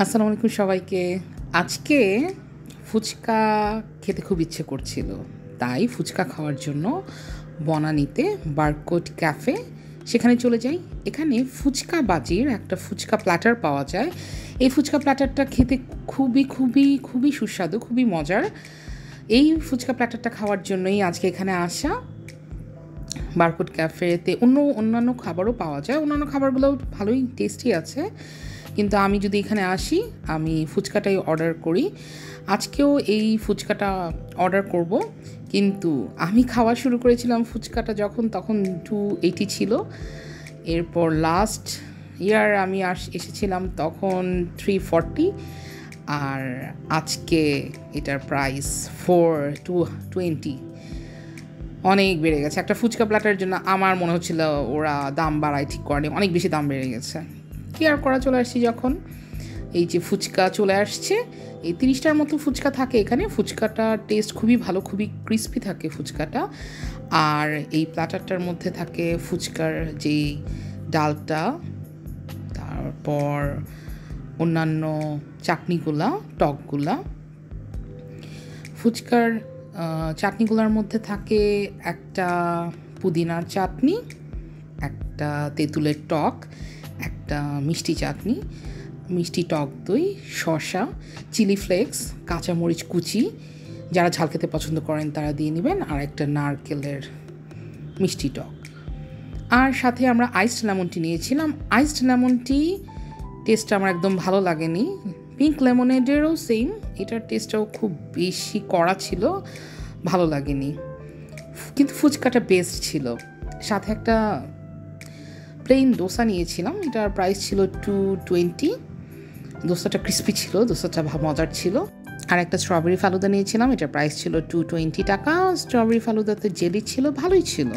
আসসালামু আলাইকুম সবাইকে। আজকে ফুচকা খেতে খুব ইচ্ছে করছিল। তাই ফুচকা খাওয়ার জন্য বনানীতে বারকোড ক্যাফে সেখানে চলে যাই। এখানে ফুচকা বাজির একটা ফুচকা প্ল্যাটার পাওয়া যায়। এই ফুচকা প্ল্যাটারটা খেতে খুবই খুবই খুবই সুস্বাদু, খুবই মজার। এই ফুচকা প্ল্যাটারটা খাওয়ার জন্যই আজকে এখানে আসা। বারকোড ক্যাফেতে অন্যান্য খাবারও পাওয়া যায়, অন্যান্য খাবারগুলোও ভালোই টেস্টি আছে, কিন্তু আমি যদি এখানে আসি আমি ফুচকাটাই অর্ডার করি। আজকেও এই ফুচকাটা অর্ডার করব, কিন্তু আমি খাওয়া শুরু করেছিলাম ফুচকাটা তখন 280 ছিল। এরপর লাস্ট ইয়ার আমি এসেছিলাম তখন 340, আর আজকে এটার প্রাইস 420। অনেক বেড়ে গেছে। একটা ফুচকা প্ল্যাটারের জন্য আমার মনে হচ্ছিল ওরা দাম বাড়ায় ঠিক করেনি, অনেক বেশি দাম বেড়ে গেছে। কি আর করা, চলে আসছি যখন। এই যে ফুচকা চলে আসছে, এই 30টার মতো ফুচকা থাকে এখানে। ফুচকাটা টেস্ট খুবই ভালো, খুবই ক্রিস্পি থাকে ফুচকাটা। আর এই প্ল্যাটারটার মধ্যে থাকে ফুচকার যেই ডালটা, তারপর অন্যান্য চাটনিগুলা, টকগুলা। ফুচকার চাটনিগুলোর মধ্যে থাকে একটা পুদিনার চাটনি, একটা তেঁতুলের টক, একটা মিষ্টি চাটনি, মিষ্টি টক দই, শসা, চিলি ফ্লেক্স, কাঁচামরিচ কুচি, যারা ঝাল খেতে পছন্দ করেন তারা দিয়ে নেবেন, আর একটা নারকেলের মিষ্টি টক। আর সাথে আমরা আইসড লেমন টি নিয়েছিলাম। আইসড লেমন টি টেস্টটা আমার একদম ভালো লাগেনি। পিঙ্ক লেমনেডেরও সেম, এটার টেস্টটাও খুব বেশি কড়া ছিল, ভালো লাগেনি। কিন্তু ফুচকাটা বেস্ট ছিল। সাথে একটা প্লেন দোসা নিয়েছিলাম, এটার প্রাইস ছিল 220। দোসাটা ক্রিস্পি ছিল, দোসাটা মজার ছিল। আর একটা স্ট্রবেরি ফালুদা নিয়েছিলাম, এটার প্রাইস ছিল 220 টাকা। স্ট্রবেরি ফালুদাতে জেলি ছিল, ভালোই ছিল।